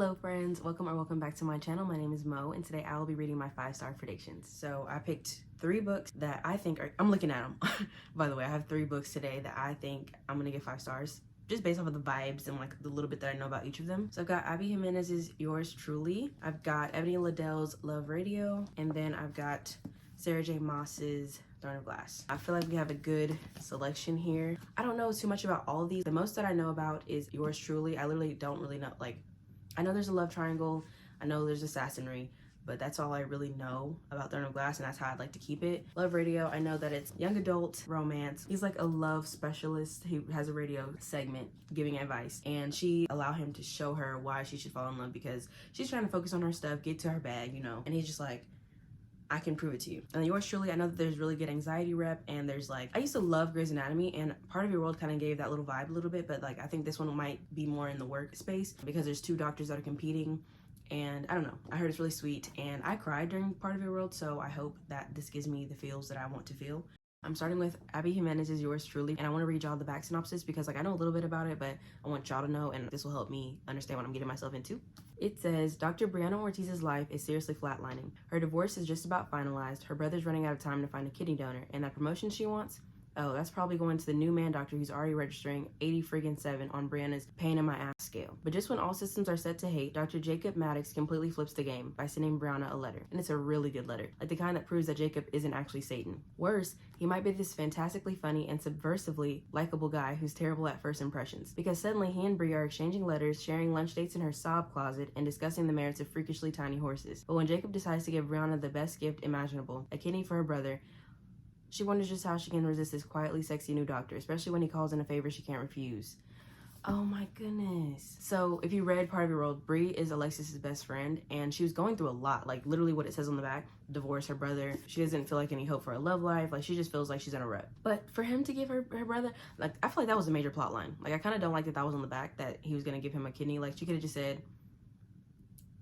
Hello friends, welcome back to my channel. My name is Mo and today I will be reading my 5-star predictions. So I picked 3 books that I think are, I'm looking at them. By the way, I have 3 books today that I think I'm gonna give 5 stars just based off of the vibes and like the little bit that I know about each of them. So I've got Abby Jimenez's Yours Truly, I've got Ebony and Ladell's Love Radio, and then I've got Sarah J. Maas's Throne of Glass. I feel like we have a good selection here. I don't know too much about all of these. The most that I know about is Yours Truly. I literally don't really know, like, I know there's a love triangle, I know there's assassinry, but that's all I really know about Throne of Glass, and that's how I'd like to keep it. Love Radio, I know that it's young adult romance. He's like a love specialist who has a radio segment giving advice, and she allow him to show her why she should fall in love because she's trying to focus on her stuff, get to her bag, you know, and he's just like, I can prove it to you. And Yours Truly, I know that there's really good anxiety rep, and there's like, I used to love Grey's Anatomy, and Part of Your World kind of gave that little vibe a little bit, but like I think this one might be more in the workspace because there's 2 doctors that are competing, and I don't know, I heard it's really sweet, and I cried during Part of Your World, so I hope that this gives me the feels that I want to feel. I'm starting with Abby Jimenez's Yours Truly, and I want to read y'all the back synopsis because like I know a little bit about it, but I want y'all to know, and this will help me understand what I'm getting myself into. It says, Dr. Brianna Ortiz's life is seriously flatlining. Her divorce is just about finalized, her brother's running out of time to find a kidney donor, and that promotion she wants? Oh, that's probably going to the new man doctor who's already registering 80-7 on Brianna's pain in my ass scale. But just when all systems are set to hate, Dr. Jacob Maddox completely flips the game by sending Brianna a letter. And it's a really good letter, like the kind that proves that Jacob isn't actually Satan. Worse, he might be this fantastically funny and subversively likable guy who's terrible at first impressions. Because suddenly he and Bri are exchanging letters, sharing lunch dates in her sob closet, and discussing the merits of freakishly tiny horses. But when Jacob decides to give Brianna the best gift imaginable, a kidney for her brother, she wonders just how she can resist this quietly sexy new doctor, especially when he calls in a favor she can't refuse. Oh my goodness. So if you read Part of Your World, Bri is Alexis's best friend, and she was going through a lot, like literally what it says on the back, divorce, her brother. She doesn't feel like any hope for a love life. Like she just feels like she's in a rut. But for him to give her brother, like I feel like that was a major plot line. Like I kind of don't like that was on the back, that he was going to give him a kidney. Like she could have just said,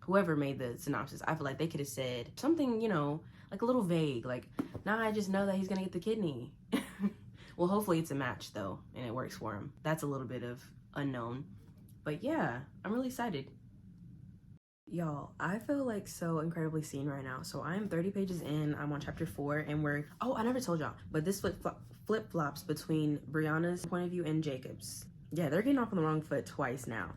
whoever made the synopsis, I feel like they could have said something, you know, like a little vague, like, nah, I just know that he's gonna get the kidney. Well, hopefully it's a match though, and it works for him. That's a little bit of unknown. But yeah, I'm really excited. Y'all, I feel like so incredibly seen right now. So I am 30 pages in, I'm on chapter 4, and we're, oh, I never told y'all, but this flip-flops between Brianna's point of view and Jacob's. Yeah, they're getting off on the wrong foot twice now.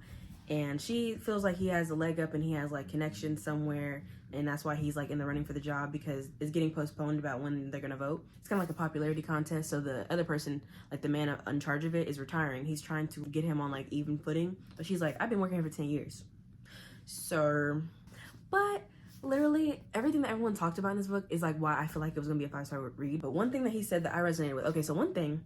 And she feels like he has a leg up and he has like connection somewhere, and that's why he's like in the running for the job because it's getting postponed about when they're gonna vote. It's kind of like a popularity contest, so the other person, like the man in charge of it, is retiring. He's trying to get him on like even footing, but she's like, I've been working here for 10 years. Sir. But literally everything that everyone talked about in this book is like why I feel like it was gonna be a 5-star read. But one thing that he said that I resonated with, okay, so one thing,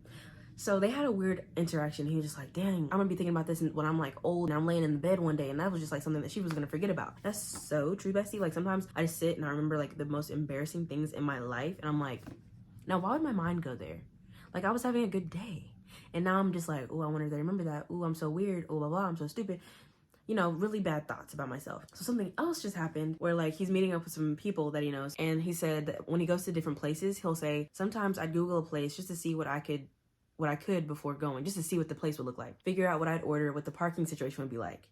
so they had a weird interaction. He was just like, dang, I'm gonna be thinking about this when I'm like old and I'm laying in the bed one day, and that was just like something that she was gonna forget about. That's so true, bestie. Like sometimes I just sit and I remember like the most embarrassing things in my life, and I'm like, now why would my mind go there? Like I was having a good day, and now I'm just like, oh, I wonder if they remember that. Oh, I'm so weird. Oh, blah blah, I'm so stupid. You know, really bad thoughts about myself. So something else just happened where like he's meeting up with some people that he knows, and he said that when he goes to different places, he'll say, sometimes I'd Google a place just to see what I could before going, just to see what the place would look like. Figure out what I'd order, what the parking situation would be like.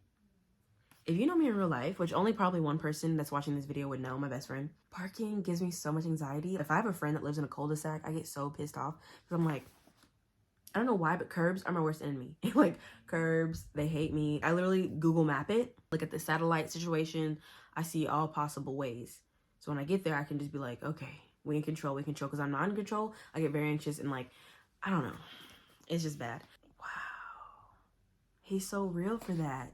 If you know me in real life, which only probably one person that's watching this video would know, my best friend, parking gives me so much anxiety. If I have a friend that lives in a cul-de-sac, I get so pissed off because I'm like, I don't know why, but curbs are my worst enemy. Like curbs, they hate me. I literally Google map it, look at the satellite situation. I see all possible ways. So when I get there, I can just be like, okay, we in control. Because I'm not in control, I get very anxious and like, I don't know. It's just bad. Wow. He's so real for that.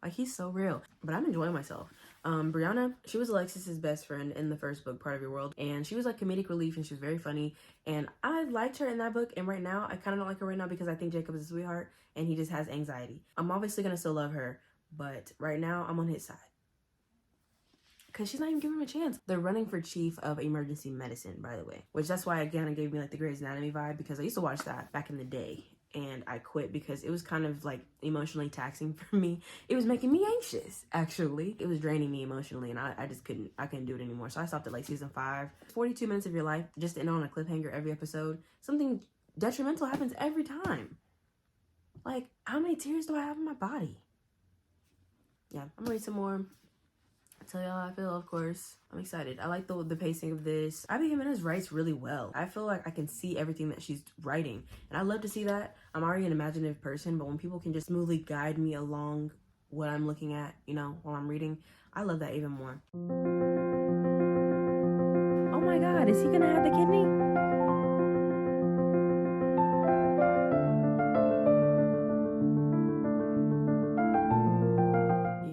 Like, he's so real. But I'm enjoying myself. Brianna, she was Alexis's best friend in the first book, Part of Your World. And she was like comedic relief, and she was very funny. And I liked her in that book. And right now, I kind of don't like her right now because I think Jacob is a sweetheart and he just has anxiety. I'm obviously going to still love her. But right now, I'm on his side. Because she's not even giving him a chance. They're running for chief of emergency medicine, by the way. Which that's why, again, it gave me like the Grey's Anatomy vibe, because I used to watch that back in the day. And I quit because it was kind of like emotionally taxing for me. It was making me anxious, actually. It was draining me emotionally, and I just couldn't do it anymore. So I stopped at like season 5. 42 minutes of your life, just to end on a cliffhanger every episode. Something detrimental happens every time. Like, how many tears do I have in my body? yeah, I'm gonna read some more. Tell y'all how I feel, of course. I'm excited. I like the pacing of this. Abby Jimenez writes really well. I feel like I can see everything that she's writing, and I love to see that. I'm already an imaginative person, but when people can just smoothly guide me along what I'm looking at, you know, while I'm reading, I love that even more. Oh my God, is he gonna have the kidney?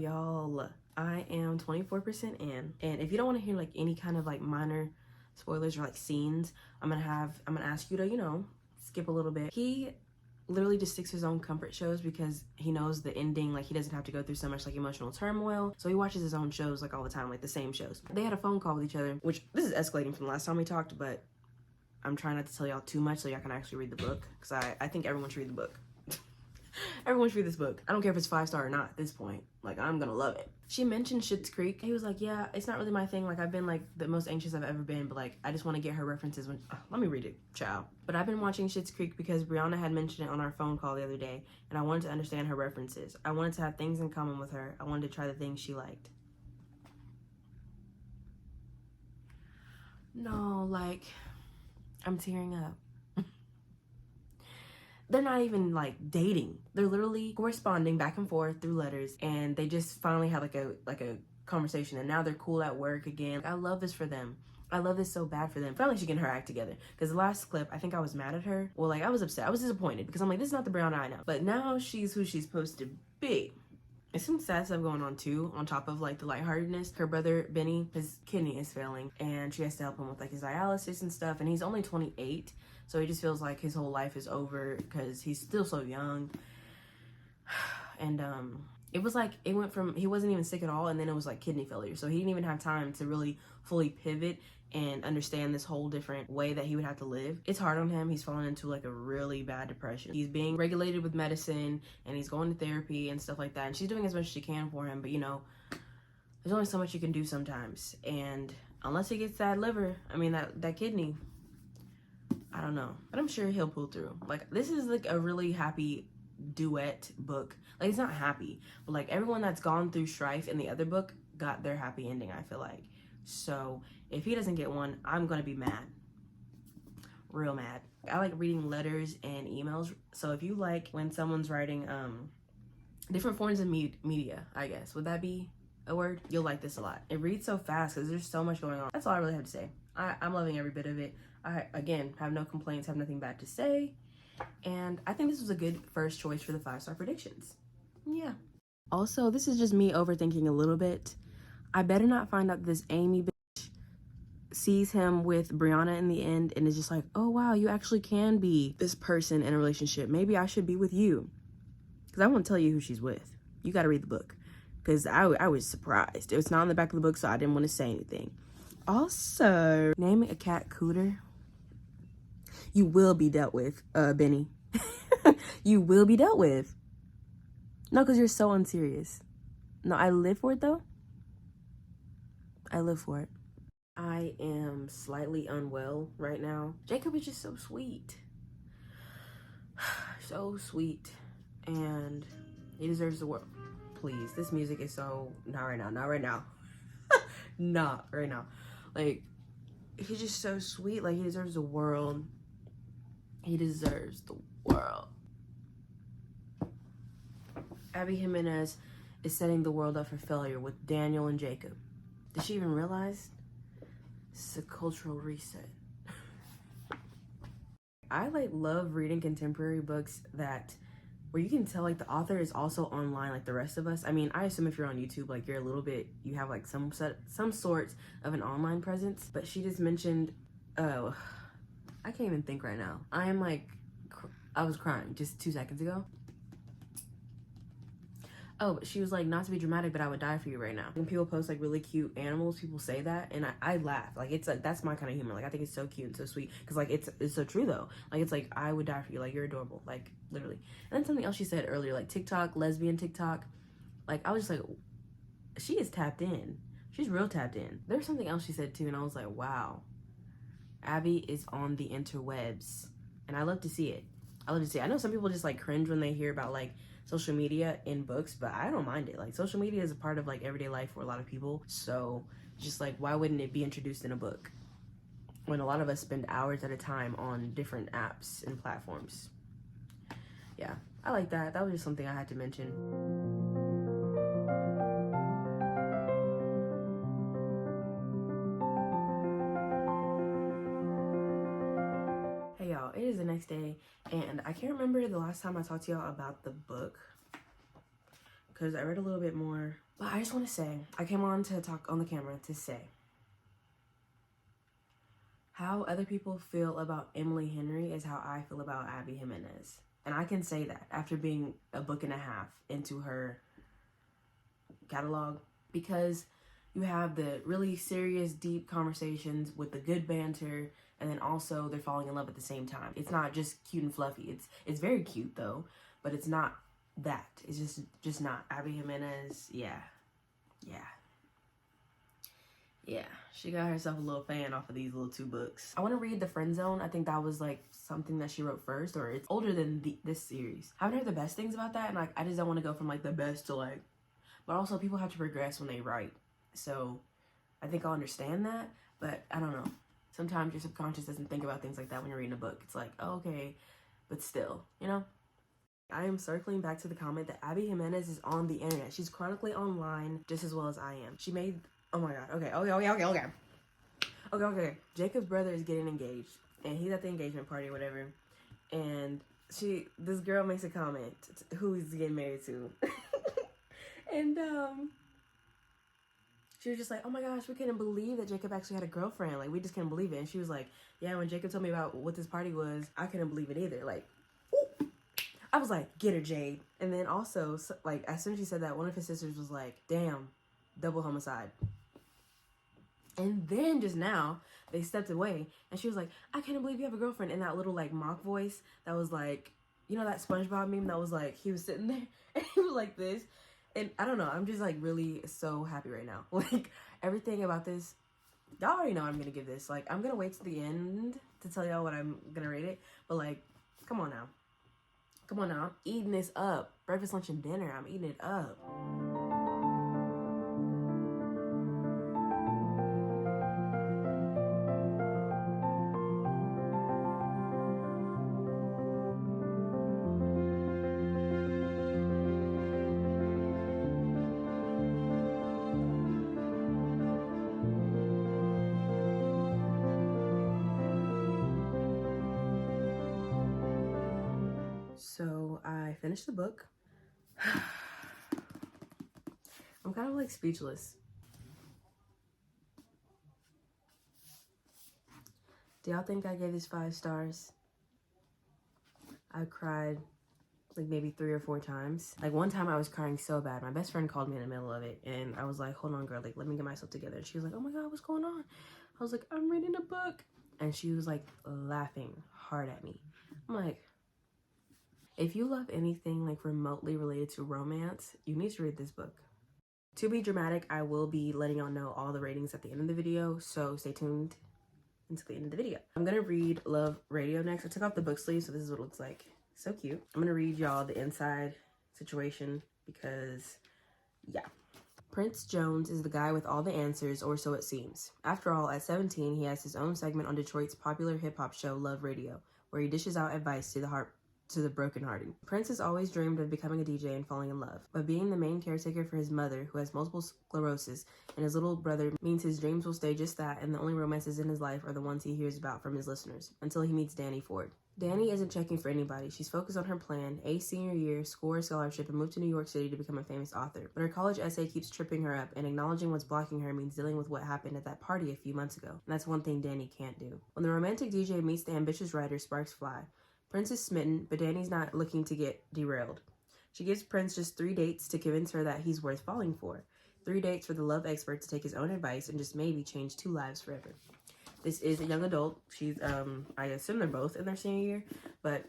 Y'all, I am 24% in, and if you don't want to hear like any kind of like minor spoilers or like scenes, I'm gonna ask you to, you know, skip a little bit. He literally just sticks to his own comfort shows because he knows the ending, like he doesn't have to go through so much like emotional turmoil, so he watches his own shows like all the time, like the same shows. They had a phone call with each other, which this is escalating from the last time we talked, but I'm trying not to tell y'all too much so y'all can actually read the book, because I think everyone should read the book. Everyone should read this book. I don't care if it's 5-star or not at this point. Like, I'm gonna love it. She mentioned Schitt's Creek. He was like, yeah, it's not really my thing. Like, I've been like the most anxious I've ever been, but like, I just want to get her references when, let me read it, ciao. But I've been watching Schitt's Creek because Brianna had mentioned it on our phone call the other day, and I wanted to understand her references. I wanted to have things in common with her. I wanted to try the things she liked. No, like, I'm tearing up. They're not even like dating. They're literally corresponding back and forth through letters, and they just finally had like a conversation, and now they're cool at work again. I love this for them. I love this so bad for them. Finally, she getting her act together. Because the last clip, I think I was mad at her. Well, like, I was upset. I was disappointed because I'm like, this is not the Brianna I know. But now she's who she's supposed to be. There's some sad stuff going on too, on top of like the lightheartedness. Her brother Benny, his kidney is failing, and she has to help him with like his dialysis and stuff, and he's only 28, so he just feels like his whole life is over because he's still so young. And it was like, it went from, he wasn't even sick at all, and then it was like kidney failure, so he didn't even have time to really fully pivot and understand this whole different way that he would have to live. It's hard on him. He's fallen into like a really bad depression. He's being regulated with medicine, and he's going to therapy and stuff like that, and she's doing as much as she can for him, but you know, there's only so much you can do sometimes, and unless he gets that liver, I mean that kidney, I don't know, but I'm sure he'll pull through. Like, this is like a really happy duet book. Like, it's not happy, but like everyone that's gone through strife in the other book got their happy ending, I feel like. So if he doesn't get one, I'm gonna be mad, real mad. I like reading letters and emails, so if you like when someone's writing different forms of media, I guess, would that be a word? You'll like this a lot. It reads so fast because there's so much going on. That's all I really have to say. I'm loving every bit of it. I, again, have no complaints, have nothing bad to say, and I think this was a good first choice for the 5-star predictions. Yeah. Also, this is just me overthinking a little bit. I better not find out this Amy bitch sees him with Brianna in the end and is just like, oh wow, you actually can be this person in a relationship. Maybe I should be with you. Because I won't tell you who she's with. You got to read the book. Because I was surprised. It was not on the back of the book, so I didn't want to say anything. Also, naming a cat Cooter. You will be dealt with, Benny. You will be dealt with. No, because you're so unserious. No, I live for it though. I live for it. I am slightly unwell right now. Jacob is just so sweet. So sweet. And he deserves the world. Please, this music is so, not right now, not right now. Not right now. Like, he's just so sweet. Like, he deserves the world. He deserves the world. Abby Jimenez is setting the world up for failure with Daniel and Jacob. Did she even realize? This is a cultural reset. I like love reading contemporary books that where you can tell like the author is also online like the rest of us. I mean, I assume if you're on YouTube, like you're a little bit, you have like some sort of an online presence. But she just mentioned, oh, I can't even think right now. I am like, I was crying just 2 seconds ago. Oh, but she was like, not to be dramatic, but I would die for you right now. When people post like really cute animals, people say that, and I laugh. Like, it's like, that's my kind of humor. Like, I think it's so cute and so sweet, because like it's so true though. Like, it's like, I would die for you. Like, you're adorable. Like, literally. And then something else she said earlier, like TikTok, lesbian TikTok. Like, I was just like, she is tapped in. She's real tapped in. There's something else she said too, and I was like, wow, Abby is on the interwebs, and I love to see it. I love to see it. I know some people just like cringe when they hear about like social media in books, but I don't mind it. Like, social media is a part of like everyday life for a lot of people. So just like, why wouldn't it be introduced in a book when a lot of us spend hours at a time on different apps and platforms? Yeah, I like that. That was just something I had to mention. Hey y'all, it is the next day, and I can't remember the last time I talked to y'all about the book because I read a little bit more, but I just want to say, I came on to talk on the camera to say how other people feel about Emily Henry is how I feel about Abby Jimenez. And I can say that after being a book and a half into her catalog, because you have the really serious, deep conversations with the good banter, and then also they're falling in love at the same time. It's not just cute and fluffy. It's very cute though, but it's not that. It's just not. Abby Jimenez, yeah. She got herself a little fan off of these little 2 books. I want to read The Friend Zone. I think that was like something that she wrote first, or it's older than this series. I haven't heard the best things about that, and like I just don't want to go from like the best to like, but also people have to progress when they write. So I think I'll understand that, but I don't know. Sometimes your subconscious doesn't think about things like that when you're reading a book. It's like, oh, okay, but still, you know? I am circling back to the comment that Abby Jimenez is on the internet. She's chronically online just as well as I am. She made, oh my God, okay. Jacob's brother is getting engaged, and he's at the engagement party or whatever, and this girl makes a comment who he's getting married to. And she was just like, oh my gosh, we couldn't believe that Jacob actually had a girlfriend. Like, we just couldn't believe it. And she was like, yeah, when Jacob told me about what this party was, I couldn't believe it either. Like, ooh. I was like, get her, Jade. And then also, like, as soon as she said that, one of his sisters was like, damn, double homicide. And then just now, they stepped away, and she was like, I can't believe you have a girlfriend, in that little, like, mock voice that was like, you know that SpongeBob meme that was like, he was sitting there, and he was like this. And I don't know, I'm just like really so happy right now. Like, everything about this, y'all already know I'm gonna give this. Like, I'm gonna wait to the end to tell y'all what I'm gonna rate it. But like, come on now. I'm eating this up. Breakfast, lunch, and dinner, I'm eating it up. So I finished the book. I'm kind of like speechless. Do y'all think I gave this 5 stars? I cried like maybe 3 or 4 times. Like, one time I was crying so bad. My best friend called me in the middle of it, and I was like, hold on, girl, like, let me get myself together. And she was like, oh my God, what's going on? I was like, I'm reading a book. And she was like laughing hard at me. I'm like, if you love anything like remotely related to romance, you need to read this book. To be dramatic, I will be letting y'all know all the ratings at the end of the video, so stay tuned until the end of the video. I'm gonna read Love Radio next. I took off the book sleeve, so this is what it looks like. So cute. I'm gonna read y'all the inside situation because, yeah. Prince Jones is the guy with all the answers, or so it seems. After all, at 17, he has his own segment on Detroit's popular hip-hop show Love Radio, where he dishes out advice to the brokenhearted. Prince has always dreamed of becoming a DJ and falling in love, but being the main caretaker for his mother, who has multiple sclerosis, and his little brother means his dreams will stay just that, and the only romances in his life are the ones he hears about from his listeners, until he meets Danny Ford. Danny isn't checking for anybody. She's focused on her plan, ace senior year, score a scholarship, and move to New York City to become a famous author. But her college essay keeps tripping her up, and acknowledging what's blocking her means dealing with what happened at that party a few months ago. And that's one thing Danny can't do. When the romantic DJ meets the ambitious writer, sparks fly. Prince is smitten, but Danny's not looking to get derailed. She gives Prince just 3 dates to convince her that he's worth falling for. 3 dates for the love expert to take his own advice and just maybe change 2 lives forever. This is a young adult. She's, I assume they're both in their senior year, but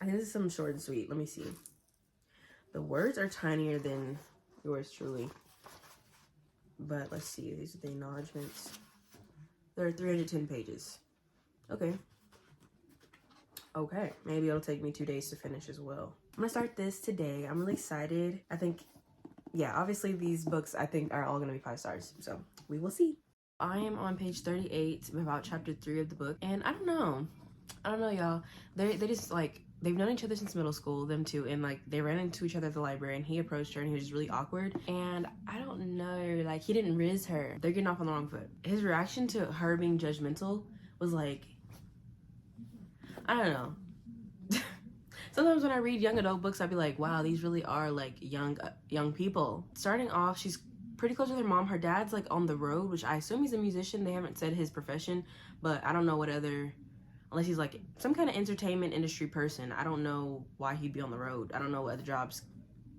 I think this is something short and sweet. Let me see. The words are tinier than yours truly, but let's see. These are the acknowledgements. There are 310 pages. Okay. Okay, maybe it'll take me 2 days to finish as well. I'm gonna start this today. I'm really excited. I think, yeah, obviously these books I think are all gonna be 5 stars. So we will see. I am on page 38, about chapter 3 of the book, and I don't know, y'all. They just like, they've known each other since middle school, them two, and like they ran into each other at the library, and he approached her and he was just really awkward, and I don't know, like he didn't riz her. They're getting off on the wrong foot. His reaction to her being judgmental was like, I don't know. Sometimes when I read young adult books, I'd be like, wow, these really are like young people. Starting off, she's pretty close with her mom. Her dad's like on the road, which I assume he's a musician. They haven't said his profession, but I don't know what other, unless he's like some kind of entertainment industry person. I don't know why he'd be on the road. I don't know what other jobs,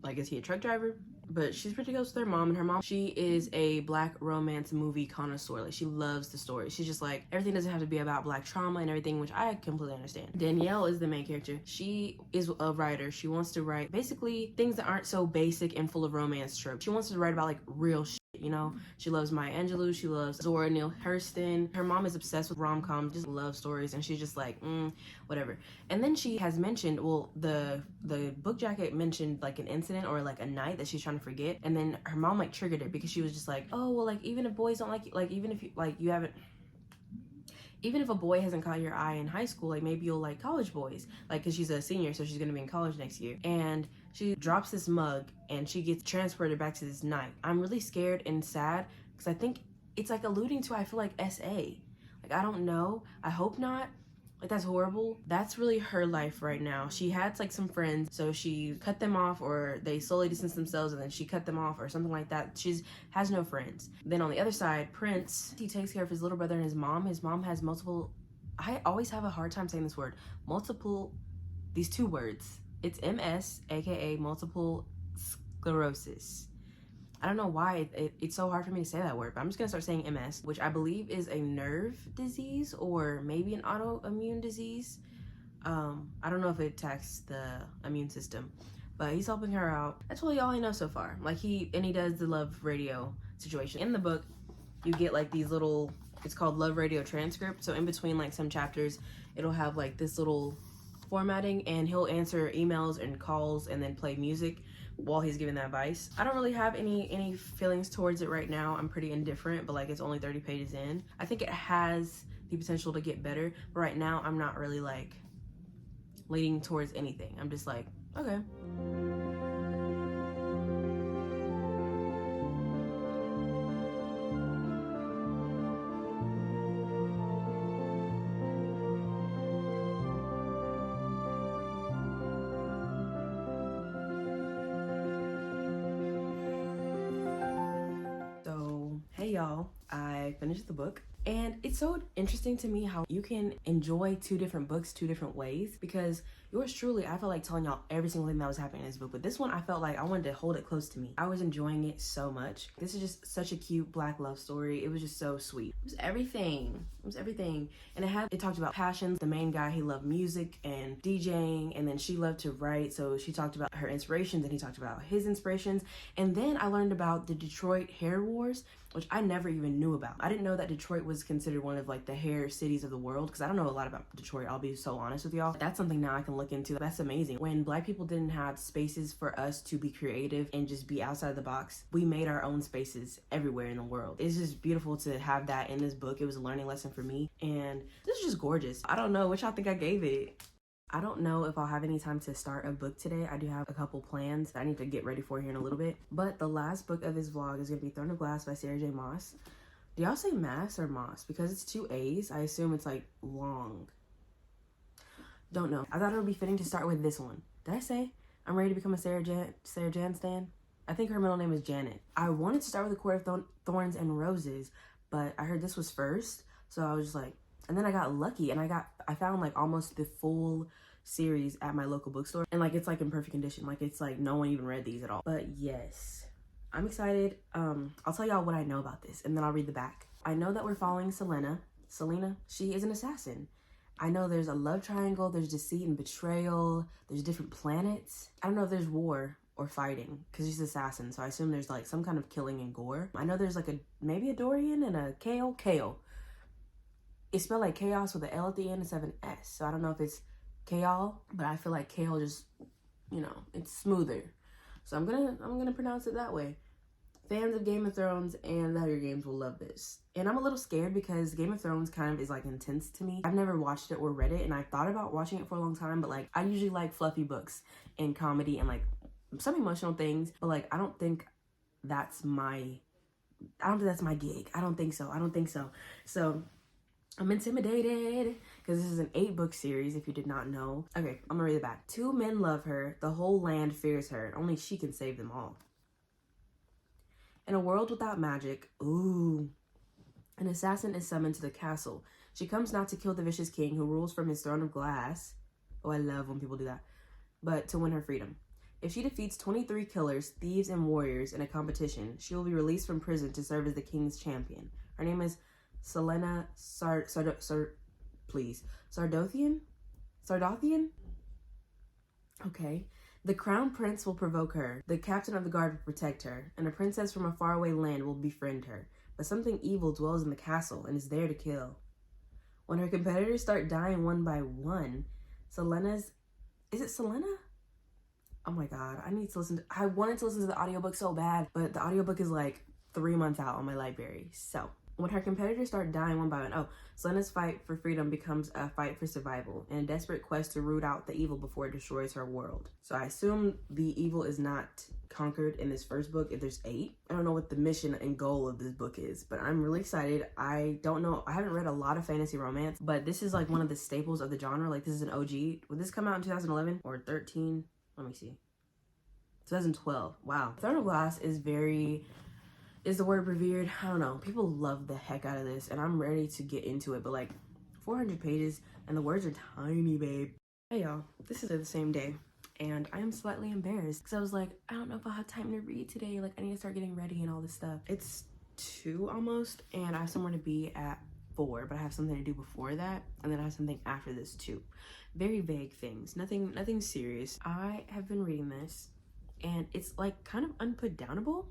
like is he a truck driver? But she's pretty close with her mom, and her mom, she is a Black romance movie connoisseur. Like she loves the story. She's just like, everything doesn't have to be about Black trauma and everything, which I completely understand. Danielle is the main character. She is a writer. She wants to write basically things that aren't so basic and full of romance tropes. She wants to write about like real shit, you know? She loves Maya Angelou. She loves Zora Neale Hurston. Her mom is obsessed with rom-coms, just love stories, and she's just like, whatever. And then she has mentioned, well, the book jacket mentioned like an incident or like a night that she's trying to forget, and then her mom like triggered her because she was just like, oh well, like even if boys don't like you, like even if you like you haven't, even if a boy hasn't caught your eye in high school, like maybe you'll like college boys, like because she's a senior, so she's gonna be in college next year. And she drops this mug and she gets transported back to this night. I'm really scared and sad because I think it's like alluding to, I feel like SA, like I don't know, I hope not. Like that's horrible. That's really her life right now. She had like some friends, so she cut them off, or they slowly distanced themselves and then she cut them off or something like that. She's has no friends. Then on the other side, Prince, he takes care of his little brother and his mom. His mom has multiple, I always have a hard time saying this word, multiple, these two words. It's MS, aka multiple sclerosis. I don't know why it's so hard for me to say that word, but I'm just gonna start saying MS, which I believe is a nerve disease or maybe an autoimmune disease. I don't know if it attacks the immune system, but he's helping her out. That's really all I know so far. Like he does the love radio situation. In the book, you get like these little, it's called love radio transcript. So in between like some chapters, it'll have like this little formatting, and he'll answer emails and calls and then play music while he's giving that advice. I don't really have any feelings towards it right now. I'm pretty indifferent, but like it's only 30 pages in. I think it has the potential to get better, but right now I'm not really like leaning towards anything. I'm just like, okay. Hey y'all, I finished the book, and it's so interesting to me how you can enjoy 2 different books 2 different ways, because yours truly, I felt like telling y'all every single thing that was happening in this book, but this one I felt like I wanted to hold it close to me. I was enjoying it so much. This is just such a cute Black love story. It was just so sweet. It was everything. And it talked about passions. The main guy, he loved music and DJing, and then she loved to write, so she talked about her inspirations and he talked about his inspirations. And then I learned about the Detroit hair wars, which I never even knew about. I didn't know that Detroit was considered one of like the hair cities of the world, because I don't know a lot about Detroit, I'll be so honest with y'all. That's something now I can look into. That's amazing. When Black people didn't have spaces for us to be creative and just be outside the box, we made our own spaces everywhere in the world. It's just beautiful to have that in this book. It was a learning lesson for me, and this is just gorgeous. I don't know what y'all think I gave it. I don't know if I'll have any time to start a book today. I do have a couple plans that I need to get ready for here in a little bit. But the last book of this vlog is going to be Throne of Glass by Sarah J. Maas. Do y'all say maas or moss? Because it's 2 A's, I assume it's like long. Don't know. I thought it would be fitting to start with this one. Did I say I'm ready to become a Sarah Jan stan? I think her middle name is Janet. I wanted to start with A Court of Thorns and Roses, but I heard this was first. So I was just like, and then I got lucky and I found like almost the full series at my local bookstore, and like it's like in perfect condition. Like it's like no one even read these at all. But yes, I'm excited. I'll tell y'all what I know about this, and then I'll read the back. I know that we're following Selena. She is an assassin. I know there's a love triangle, there's deceit and betrayal, there's different planets. I don't know if there's war or fighting, because she's an assassin, so I assume there's like some kind of killing and gore. I know there's like maybe a Dorian and a Kale. It's spelled like chaos with an L at the end instead of an S, so I don't know if it's Kale, but I feel like Kale just you know, it's smoother. So I'm gonna pronounce it that way. Fans of Game of Thrones and the Hunger Games will love this. And I'm a little scared because Game of Thrones kind of is like intense to me. I've never watched it or read it, and I thought about watching it for a long time, but like I usually like fluffy books and comedy and like some emotional things, but like I don't think that's my gig. I don't think so. So I'm intimidated because this is an 8-book series, if you did not know. Okay, I'm gonna read it back. 2 men love her, the whole land fears her, only she can save them all. In a world without magic, ooh, an assassin is summoned to the castle. She comes not to kill the vicious king who rules from his throne of glass. Oh, I love when people do that. But to win her freedom. If she defeats 23 killers, thieves, and warriors in a competition, she will be released from prison to serve as the king's champion. Her name is Selena Sardothian? Okay. The crown prince will provoke her, the captain of the guard will protect her, and a princess from a faraway land will befriend her. But something evil dwells in the castle and is there to kill. When her competitors start dying one by one, is it Selena? Oh my god, I wanted to listen to the audiobook so bad, but the audiobook is like 3 months out on my library. So when her competitors start dying one by one, Selena's fight for freedom becomes a fight for survival and a desperate quest to root out the evil before it destroys her world. So I assume the evil is not conquered in this first book if there's 8. I don't know what the mission and goal of this book is, but I'm really excited. I don't know. I haven't read a lot of fantasy romance, but this is like one of the staples of the genre. Like this is an OG. Would this come out in 2011 or 13? Let me see. 2012. Wow. Throne of Glass is the word revered? I don't know. People love the heck out of this, and I'm ready to get into it, but like 400 pages, and the words are tiny, babe. Hey, y'all. This is the same day, and I am slightly embarrassed because I was like, I don't know if I'll have time to read today. Like, I need to start getting ready and all this stuff. It's 2 almost, and I have somewhere to be at 4, but I have something to do before that, and then I have something after this too. Very vague things. Nothing serious. I have been reading this, and it's like kind of unputdownable.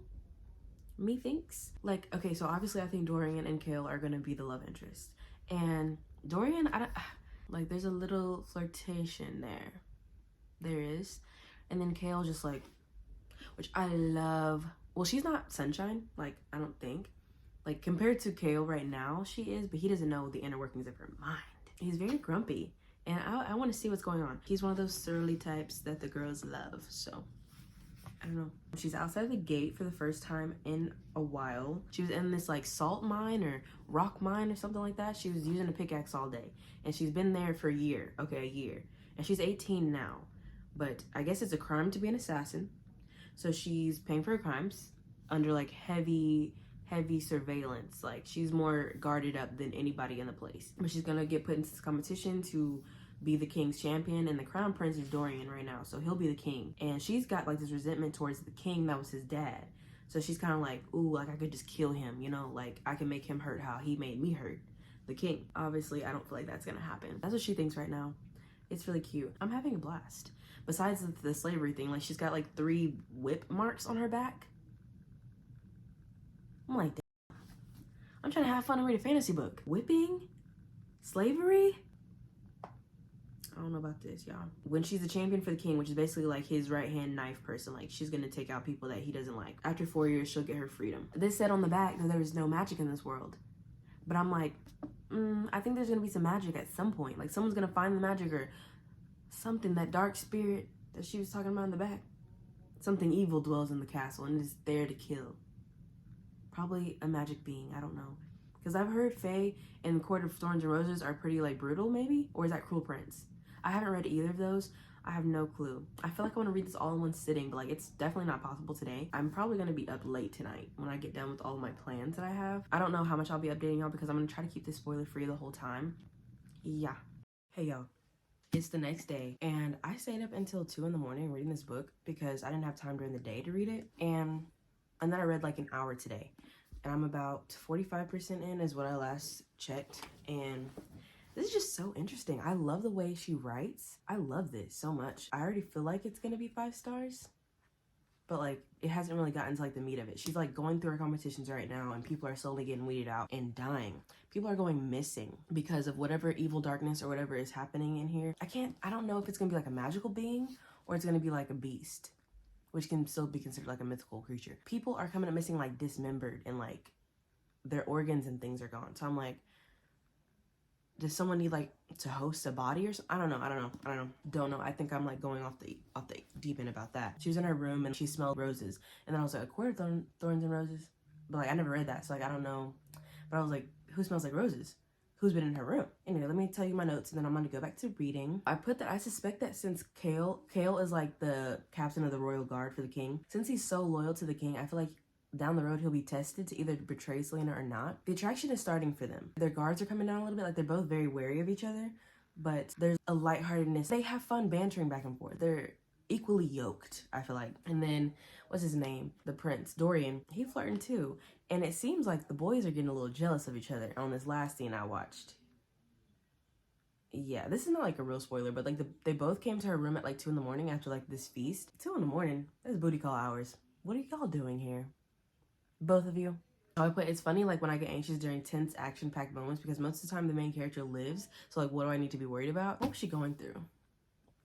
Methinks. Like, okay, so obviously I think Dorian and Kale are gonna be the love interest. And Dorian, there's a little flirtation there. There is. And then Kale just like, which I love. Well, she's not sunshine, like, I don't think. Like, compared to Kale right now, she is, but he doesn't know the inner workings of her mind. He's very grumpy, and I want to see what's going on. He's one of those surly types that the girls love, so I don't know. She's outside the gate for the first time in a while. She was in this like salt mine or rock mine or something like that. She was using a pickaxe all day, and she's been there for a year. Okay, a year. And she's 18 now, but I guess it's a crime to be an assassin. So she's paying for her crimes under like heavy surveillance. Like, she's more guarded up than anybody in the place. But she's gonna get put into this competition to be the king's champion, and the crown prince is Dorian right now, so he'll be the king. And she's got like this resentment towards the king that was his dad. So she's kind of like, ooh, like I could just kill him, you know, like I can make him hurt how he made me hurt, the king. Obviously, I don't feel like that's gonna happen. That's what she thinks right now. It's really cute. I'm having a blast. Besides the slavery thing, like she's got like 3 whip marks on her back. I'm like, damn. I'm trying to have fun and read a fantasy book. Whipping? Slavery? I don't know about this, y'all. When she's the champion for the king, which is basically like his right-hand knife person, like she's gonna take out people that he doesn't like. After 4 years, she'll get her freedom. This said on the back that there was no magic in this world. But I'm like, I think there's gonna be some magic at some point. Like someone's gonna find the magic or something, that dark spirit that she was talking about in the back. Something evil dwells in the castle and is there to kill. Probably a magic being, I don't know. Because I've heard Fae and the Court of Thorns and Roses are pretty like brutal maybe, or is that Cruel Prince? I haven't read either of those. I have no clue. I feel like I want to read this all in one sitting, but like it's definitely not possible today. I'm probably going to be up late tonight when I get done with all of my plans that I have. I don't know how much I'll be updating y'all because I'm going to try to keep this spoiler free the whole time. Yeah. Hey y'all. It's the next day and I stayed up until 2 in the morning reading this book because I didn't have time during the day to read it. And then I read like an hour today. And I'm about 45% in is what I last checked. And this is just so interesting. I love the way she writes. I love this so much. I already feel like it's gonna be 5 stars, but like it hasn't really gotten to like the meat of it. She's like going through her competitions right now and people are slowly getting weeded out and dying. People are going missing because of whatever evil darkness or whatever is happening in here. I don't know if it's gonna be like a magical being or it's gonna be like a beast, which can still be considered like a mythical creature. People are coming up missing like dismembered and like their organs and things are gone. So I'm like, does someone need like to host a body or something? I don't know. I think I'm like going off the deep end about that. She was in her room and she smelled roses, and then I was like, where are thorns and roses? But like I never read that, so like I don't know. But I was like, who smells like roses? Who's been in her room? Anyway, let me tell you my notes and then I'm gonna go back to reading. I put that I suspect that since Kale is like the captain of the royal guard for the king, since he's so loyal to the king, I feel like down the road he'll be tested to either betray Selena or not. The attraction is starting for them. Their guards are coming down a little bit, like they're both very wary of each other, but there's a lightheartedness. They have fun bantering back and forth. They're equally yoked, I feel like. And then, what's his name? The prince, Dorian, he flirting too. And it seems like the boys are getting a little jealous of each other on this last scene I watched. Yeah, this is not like a real spoiler, but like they both came to her room at like 2 in the morning after like this feast. 2 in the morning, that's booty call hours. What are y'all doing here? Both of you. So I put, it's funny like when I get anxious during tense action-packed moments because most of the time the main character lives. So like what do I need to be worried about? What was she going through?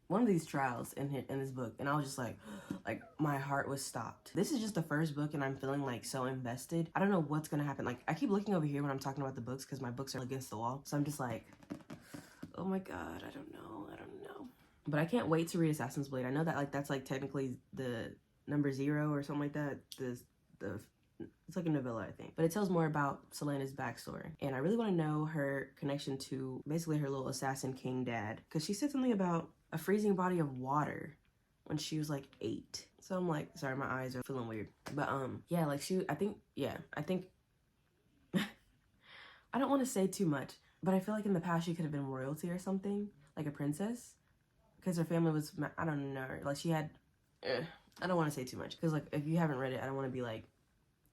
One of these trials in this book, and I was just like my heart was stopped. This is just the first book and I'm feeling like so invested. I don't know what's gonna happen. Like I keep looking over here when I'm talking about the books because my books are against the wall. So I'm just like, oh my God, I don't know. But I can't wait to read Assassin's Blade. I know that like that's like technically the number 0 or something like that. It's like a novella, I think. But it tells more about Selena's backstory. And I really want to know her connection to basically her little assassin king dad. Because she said something about a freezing body of water when she was like 8. So I'm like, sorry, my eyes are feeling weird. But yeah, like I think I don't want to say too much, but I feel like in the past she could have been royalty or something, like a princess. Because her family was, I don't know, like she had, I don't want to say too much. Because like if you haven't read it, I don't want to be like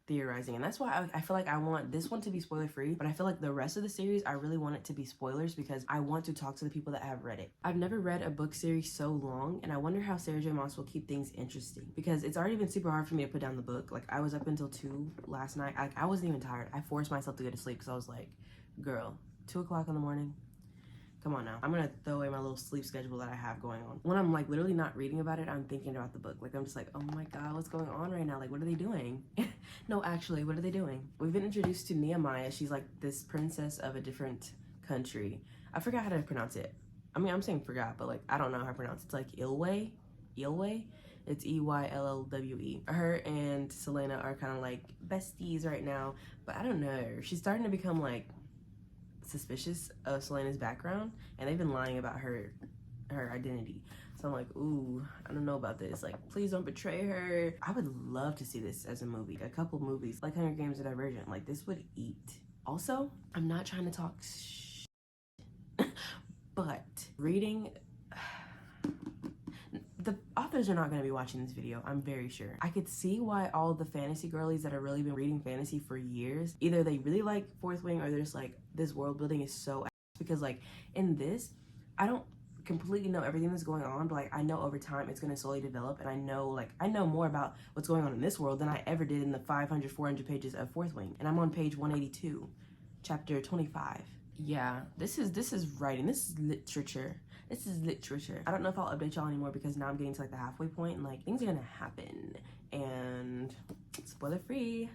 theorizing, and that's why I feel like I want this one to be spoiler free, but I feel like the rest of the series I really want it to be spoilers because I want to talk to the people that have read it. I've never read a book series so long, and I wonder how Sarah J Maas will keep things interesting because it's already been super hard for me to put down the book. Like I was up until 2 last night. I wasn't even tired. I forced myself to go to sleep because I was like, girl, 2 o'clock in the morning, come on now. I'm gonna throw away my little sleep schedule that I have going on. When I'm like literally not reading about it, I'm thinking about the book. Like I'm just like, oh my God, what's going on right now? Like what are they doing? No, actually, what are they doing? We've been introduced to Nehemiah. She's like this princess of a different country. I forgot how to pronounce it. I mean, I'm saying forgot, but like I don't know how to pronounce it. It's like Ilwe? It's Eyllwe. Her and Selena are kind of like besties right now, but I don't know. She's starting to become like suspicious of Selena's background, and they've been lying about her identity. So I'm like, ooh, I don't know about this. Like, please don't betray her. I would love to see this as a movie. A couple movies, like Hunger Games or Divergent. Like, this would eat. Also, I'm not trying to talk but reading, the authors are not going to be watching this video, I'm very sure. I could see why all the fantasy girlies that have really been reading fantasy for years, either they really like Fourth Wing or they're just like, this world building is so ass. Because like in this, I don't completely know everything that's going on, but like I know over time it's going to slowly develop, and I know more about what's going on in this world than I ever did in the 400 pages of Fourth Wing, and I'm on page 182, chapter 25. Yeah, this is writing. This is literature. I don't know if I'll update y'all anymore because now I'm getting to like the halfway point and like things are gonna happen, and spoiler free.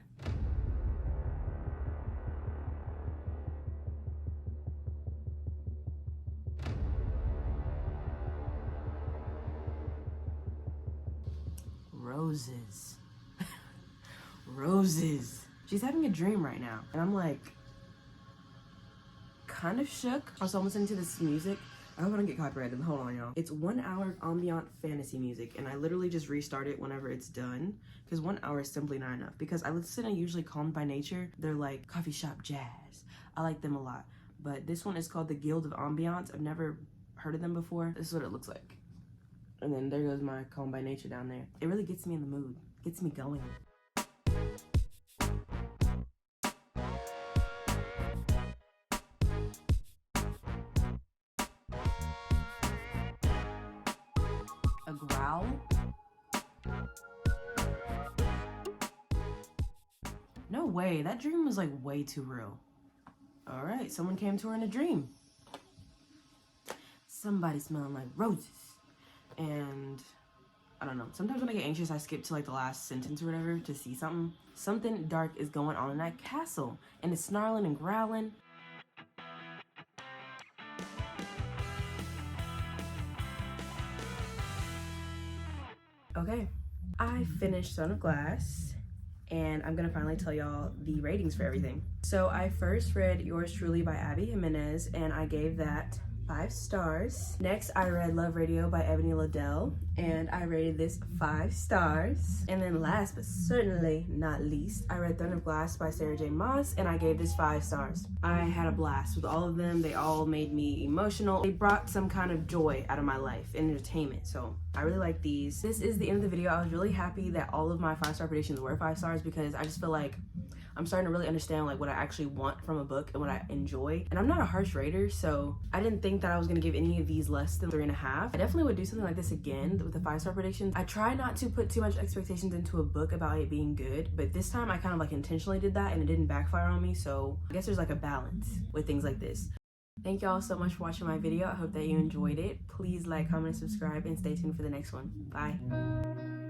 Roses. Roses. She's having a dream right now, and I'm like kind of shook. Also, I'm listening to this music. I hope I don't get copyrighted. Hold on, y'all. It's 1 hour ambient fantasy music, and I literally just restart it whenever it's done because 1 hour is simply not enough. Because I listen to usually Calmed by Nature. They're like coffee shop jazz. I like them a lot. But this one is called the Guild of Ambiance. I've never heard of them before. This is what it looks like. And then there goes my Calmed by Nature down there. It really gets me in the mood. Gets me going. A growl? No way, that dream was like way too real. All right, someone came to her in a dream. Somebody smelling like roses. And I don't know. Sometimes when I get anxious, I skip to like the last sentence or whatever to see something. Something dark is going on in that castle, and it's snarling and growling. Okay, I finished Throne of Glass, and I'm gonna finally tell y'all the ratings for everything. So I first read Yours Truly by Abby Jimenez, and I gave that 5 stars. Next, I read Love Radio by Ebony Ladelle, and I rated this 5 stars. And then last but certainly not least, I read Throne of Glass by Sarah J. Maas, and I gave this 5 stars. I had a blast with all of them. They all made me emotional. They brought some kind of joy out of my life and entertainment, so I really like these. This is the end of the video. I was really happy that all of my 5-star predictions were 5 stars because I just feel like I'm starting to really understand like what I actually want from a book and what I enjoy. And I'm not a harsh rater, so I didn't think that I was gonna give any of these less than 3.5. I definitely would do something like this again with the 5-star predictions. I try not to put too much expectations into a book about it being good, but this time I kind of like intentionally did that and it didn't backfire on me, so I guess there's like a balance with things like this. Thank y'all so much for watching my video. I hope that you enjoyed it. Please like, comment, and subscribe, and stay tuned for the next one. Bye.